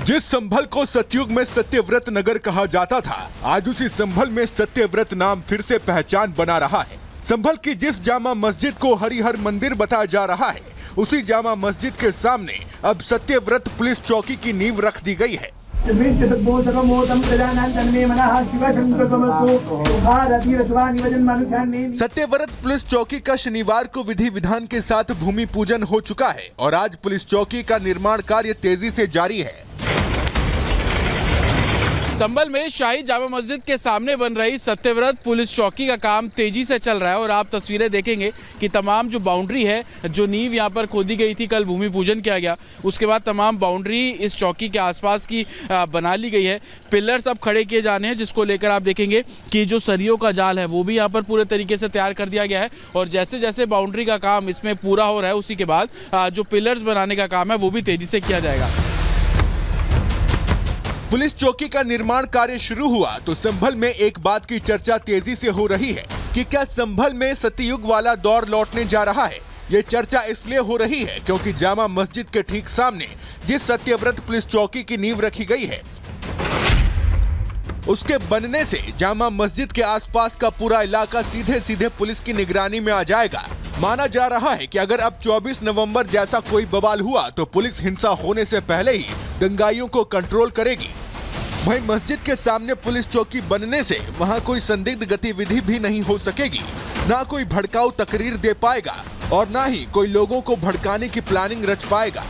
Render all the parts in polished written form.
जिस संभल को सतयुग में सत्यव्रत नगर कहा जाता था, आज उसी संभल में सत्यव्रत नाम फिर से पहचान बना रहा है। संभल की जिस जामा मस्जिद को हरिहर मंदिर बताया जा रहा है, उसी जामा मस्जिद के सामने अब सत्यव्रत पुलिस चौकी की नींव रख दी गई है। सत्यव्रत पुलिस चौकी का शनिवार को विधि विधान के साथ भूमि पूजन हो चुका है और आज पुलिस चौकी का निर्माण कार्य तेजी से जारी है। संभल में शाही जामा मस्जिद के सामने बन रही सत्यव्रत पुलिस चौकी का काम तेजी से चल रहा है और आप तस्वीरें देखेंगे कि तमाम जो बाउंड्री है, जो नींव यहां पर खोदी गई थी, कल भूमि पूजन किया गया, उसके बाद तमाम बाउंड्री इस चौकी के आसपास की बना ली गई है। पिलर्स अब खड़े किए जाने हैं, जिसको लेकर आप देखेंगे कि जो सरियों का जाल है वो भी यहाँ पर पूरे तरीके से तैयार कर दिया गया है और जैसे जैसे बाउंड्री का काम इसमें पूरा हो रहा है, उसी के बाद जो पिलर्स बनाने का काम है वो भी तेजी से किया जाएगा। पुलिस चौकी का निर्माण कार्य शुरू हुआ तो संभल में एक बात की चर्चा तेजी से हो रही है कि क्या संभल में सतयुग वाला दौर लौटने जा रहा है। ये चर्चा इसलिए हो रही है क्योंकि जामा मस्जिद के ठीक सामने जिस सत्यव्रत पुलिस चौकी की नींव रखी गई है, उसके बनने से जामा मस्जिद के आसपास का पूरा इलाका सीधे सीधे पुलिस की निगरानी में आ जाएगा। माना जा रहा है कि अगर अब 24 नवंबर जैसा कोई बवाल हुआ तो पुलिस हिंसा होने से पहले ही दंगाइयों को कंट्रोल करेगी। वहीं मस्जिद के सामने पुलिस चौकी बनने से वहां कोई संदिग्ध गतिविधि भी नहीं हो सकेगी, ना कोई भड़काऊ तकरीर दे पाएगा और ना ही कोई लोगों को भड़काने की प्लानिंग रच पाएगा।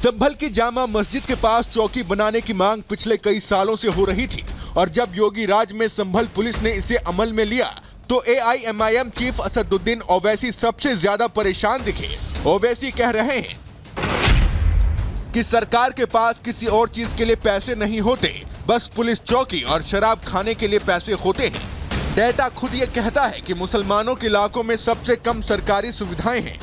संभल की जामा मस्जिद के पास चौकी बनाने की मांग पिछले कई सालों से हो रही थी और जब योगी राज में संभल पुलिस ने इसे अमल में लिया तो AIMIM चीफ असदुद्दीन ओवैसी सबसे ज्यादा परेशान दिखे। ओवैसी कह रहे हैं कि सरकार के पास किसी और चीज के लिए पैसे नहीं होते, बस पुलिस चौकी और शराब खाने के लिए पैसे होते हैं। डेटा खुद ये कहता है कि मुसलमानों के इलाकों में सबसे कम सरकारी सुविधाएं हैं।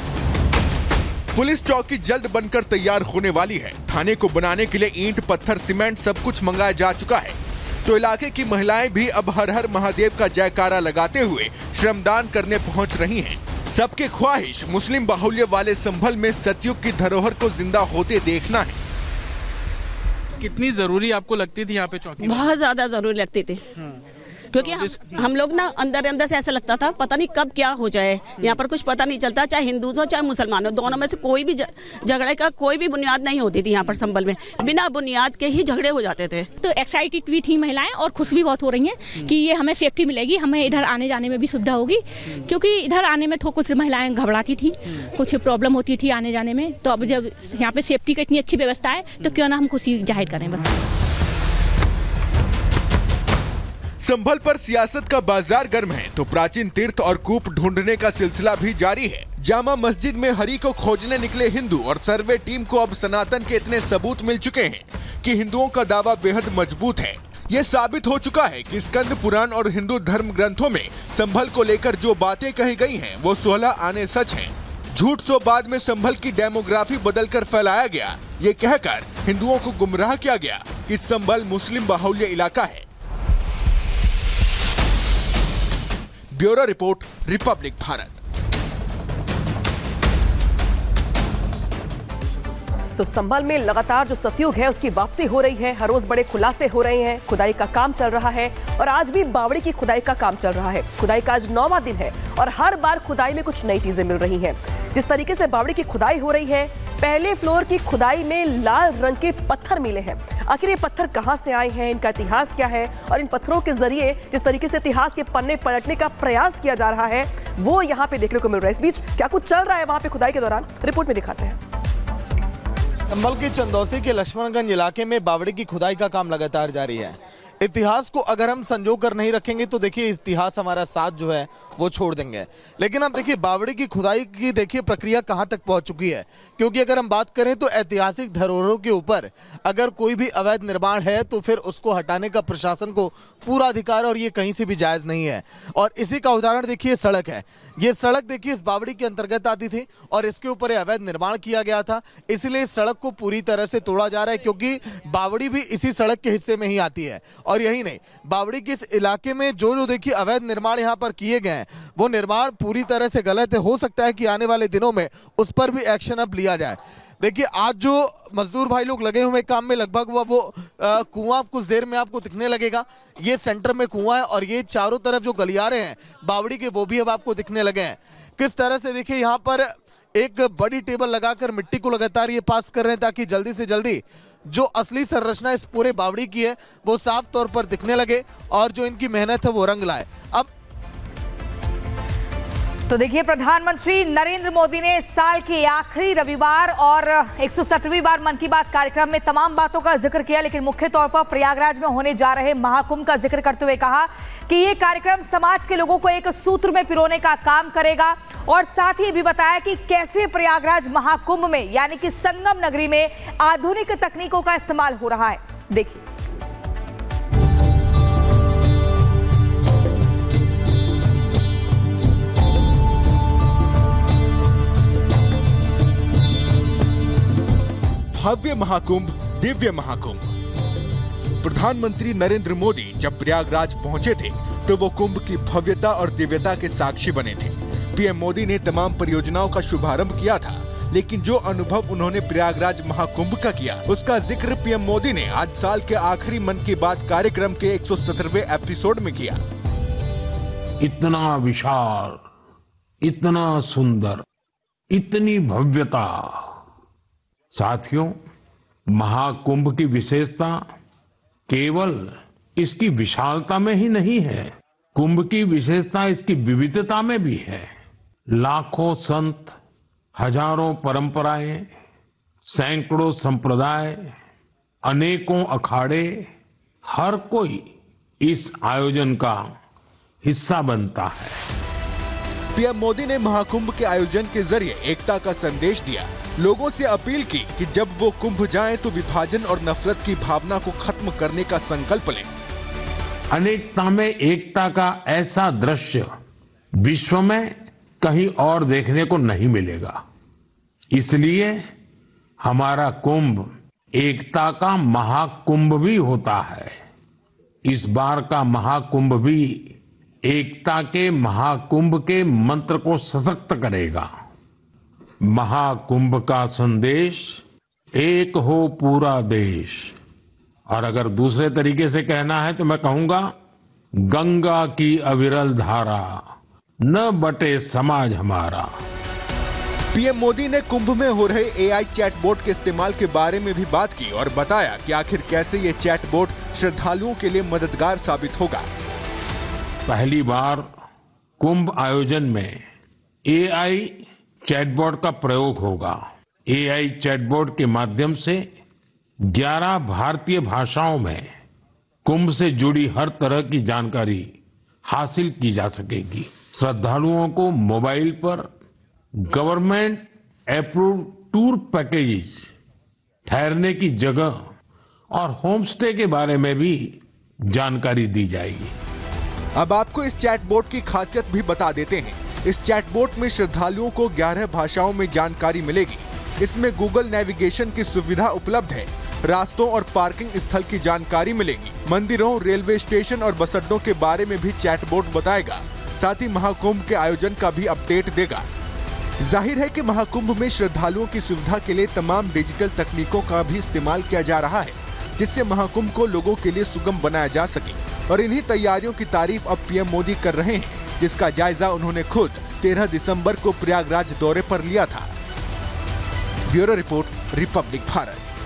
पुलिस चौकी जल्द बनकर तैयार होने वाली है। थाने को बनाने के लिए ईंट, पत्थर, सीमेंट सब कुछ मंगाया जा चुका है तो इलाके की महिलाएं भी अब हर हर महादेव का जयकारा लगाते हुए श्रमदान करने पहुंच रही हैं। सबकी ख्वाहिश मुस्लिम बाहुल्य वाले संभल में सतयुग की धरोहर को जिंदा होते देखना है। कितनी जरूरी आपको लगती थी यहाँ पे चौकी? बहुत ज्यादा जरूरी लगती थी क्योंकि हम लोग ना अंदर से ऐसा लगता था पता नहीं कब क्या हो जाए। यहाँ पर कुछ पता नहीं चलता, चाहे हिंदू हो चाहे मुसलमान हो, दोनों में से कोई भी झगड़े का कोई भी बुनियाद नहीं होती थी। यहाँ पर संभल में बिना बुनियाद के ही झगड़े हो जाते थे। तो एक्साइटेड भी थी महिलाएं और खुश भी बहुत हो रही हैं कि ये हमें सेफ्टी मिलेगी, हमें इधर आने जाने में भी सुविधा होगी, क्योंकि इधर आने में तो कुछ महिलाएं घबराती थी, कुछ प्रॉब्लम होती थी आने जाने में। तो अब जब यहाँ पे सेफ्टी की इतनी अच्छी व्यवस्था है तो क्यों ना हम खुशी जाहिर करें। संभल पर सियासत का बाजार गर्म है तो प्राचीन तीर्थ और कूप ढूंढने का सिलसिला भी जारी है। जामा मस्जिद में हरि को खोजने निकले हिंदू और सर्वे टीम को अब सनातन के इतने सबूत मिल चुके हैं कि हिंदुओं का दावा बेहद मजबूत है। ये साबित हो चुका है कि स्कंद पुराण और हिंदू धर्म ग्रंथों में संभल को लेकर जो बातें कही गई हैं वो 16 आने सच हैं। झूठ तो बाद में संभल की डेमोग्राफी बदलकर फैलाया गया, ये कहकर हिंदुओं को गुमराह किया गया कि संभल मुस्लिम बाहुल्य इलाका है। Bureau report, Republic Bharat. तो संभल में लगातार जो सतयुग है उसकी वापसी हो रही है। हर रोज बड़े खुलासे हो रहे हैं, खुदाई का काम चल रहा है और आज भी बावड़ी की खुदाई का काम चल रहा है। खुदाई का आज 9वां दिन है और हर बार खुदाई में कुछ नई चीजें मिल रही हैं। जिस तरीके से बावड़ी की खुदाई हो रही है, पहले फ्लोर की खुदाई में लाल रंग के पत्थर मिले हैं। आखिर ये पत्थर कहां से आए हैं, इनका इतिहास क्या है और इन पत्थरों के जरिए जिस तरीके से इतिहास के पन्ने पलटने का प्रयास किया जा रहा है वो यहाँ पे देखने को मिल रहा है। इस बीच क्या कुछ चल रहा है वहां पे खुदाई के दौरान, रिपोर्ट में दिखाते हैं। संभल के चंदौसी के लक्ष्मणगंज इलाके में बावड़ी की खुदाई का काम लगातार जारी है। इतिहास को अगर हम संजो कर नहीं रखेंगे तो देखिए इतिहास हमारा साथ जो है वो छोड़ देंगे। लेकिन अब देखिए बावड़ी की खुदाई की देखिए प्रक्रिया कहां तक पहुंच चुकी है, क्योंकि अगर हम बात करें तो ऐतिहासिक धरोहरों के ऊपर अगर कोई भी अवैध निर्माण है तो फिर उसको हटाने का प्रशासन को पूरा अधिकार और ये कहीं से भी जायज़ नहीं है। और इसी का उदाहरण देखिए सड़क है। ये सड़क देखिए इस बावड़ी के अंतर्गत आती थी और इसके ऊपर अवैध निर्माण किया गया था, इसलिए इस सड़क को पूरी तरह से तोड़ा जा रहा है क्योंकि बावड़ी भी इसी सड़क के हिस्से में ही आती है। और यही नहीं, बावड़ी के इस इलाके में जो देखिए अवैध निर्माण यहाँ पर किए गए हैं वो निर्माण पूरी तरह से गलत है। हो सकता है कि आने वाले दिनों में उस पर भी एक्शन अब लिया जाए। देखिए आज जो मजदूर भाई लोग लगे हुए काम में, लगभग वो कुआं कुछ देर में आपको दिखने लगेगा। ये सेंटर में कुआं है और ये चारों तरफ जो गलियारे हैं बावड़ी के वो भी अब आपको दिखने लगे हैं। किस तरह से देखिए यहाँ पर एक बड़ी टेबल लगाकर मिट्टी को लगातार ये पास कर रहे हैं ताकि जल्दी से जल्दी जो असली संरचना इस पूरे बावड़ी की है वो साफ तौर पर दिखने लगे और जो इनकी मेहनत है वो रंग लाए। अब तो देखिए, प्रधानमंत्री नरेंद्र मोदी ने साल के आखिरी रविवार और 170वीं बार मन की बात कार्यक्रम में तमाम बातों का जिक्र किया, लेकिन मुख्य तौर पर प्रयागराज में होने जा रहे महाकुंभ का जिक्र करते हुए कहा कि ये कार्यक्रम समाज के लोगों को एक सूत्र में पिरोने का काम करेगा और साथ ही भी बताया कि कैसे प्रयागराज महाकुंभ में यानी कि संगम नगरी में आधुनिक तकनीकों का इस्तेमाल हो रहा है। देखिए, भव्य महाकुंभ, दिव्य महाकुंभ। प्रधानमंत्री नरेंद्र मोदी जब प्रयागराज पहुंचे थे तो वो कुंभ की भव्यता और दिव्यता के साक्षी बने थे। पीएम मोदी ने तमाम परियोजनाओं का शुभारंभ किया था, लेकिन जो अनुभव उन्होंने प्रयागराज महाकुंभ का किया उसका जिक्र पीएम मोदी ने आज साल के आखिरी मन की बात कार्यक्रम के 170वें एपिसोड में किया। इतना विशाल, इतना सुंदर, इतनी भव्यता। साथियों, महाकुंभ की विशेषता केवल इसकी विशालता में ही नहीं है, कुंभ की विशेषता इसकी विविधता में भी है। लाखों संत, हजारों परंपराएं, सैकड़ों संप्रदाय, अनेकों अखाड़े, हर कोई इस आयोजन का हिस्सा बनता है। पीएम मोदी ने महाकुंभ के आयोजन के जरिए एकता का संदेश दिया, लोगों से अपील की कि जब वो कुंभ जाएं तो विभाजन और नफरत की भावना को खत्म करने का संकल्प लें। अनेकता में एकता का ऐसा दृश्य विश्व में कहीं और देखने को नहीं मिलेगा। इसलिए हमारा कुंभ एकता का महाकुंभ भी होता है। इस बार का महाकुंभ भी एकता के महाकुंभ के मंत्र को सशक्त करेगा। महाकुंभ का संदेश, एक हो पूरा देश। और अगर दूसरे तरीके से कहना है तो मैं कहूंगा, गंगा की अविरल धारा, न बटे समाज हमारा। पीएम मोदी ने कुंभ में हो रहे एआई चैटबॉट के इस्तेमाल के बारे में भी बात की और बताया कि आखिर कैसे ये चैटबॉट श्रद्धालुओं के लिए मददगार साबित होगा। पहली बार कुंभ आयोजन में एआई चैटबॉट का प्रयोग होगा। एआई चैटबॉट के माध्यम से 11 भारतीय भाषाओं में कुंभ से जुड़ी हर तरह की जानकारी हासिल की जा सकेगी। श्रद्धालुओं को मोबाइल पर गवर्नमेंट अप्रूव टूर पैकेजेस, ठहरने की जगह और होम स्टे के बारे में भी जानकारी दी जाएगी। अब आपको इस चैटबॉट की खासियत भी बता देते हैं। इस चैटबॉट में श्रद्धालुओं को 11 भाषाओं में जानकारी मिलेगी। इसमें गूगल नेविगेशन की सुविधा उपलब्ध है। रास्तों और पार्किंग स्थल की जानकारी मिलेगी। मंदिरों, रेलवे स्टेशन और बस अड्डों के बारे में भी चैटबॉट बताएगा। साथ ही महाकुंभ के आयोजन का भी अपडेट देगा। जाहिर है कि महाकुंभ में श्रद्धालुओं की सुविधा के लिए तमाम डिजिटल तकनीकों का भी इस्तेमाल किया जा रहा है, जिससे महाकुंभ को लोगों के लिए सुगम बनाया जा सके। और इन्हीं तैयारियों की तारीफ अब पीएम मोदी कर रहे हैं, जिसका जायजा उन्होंने खुद 13 दिसंबर को प्रयागराज दौरे पर लिया था। Bureau report, Republic Bharat.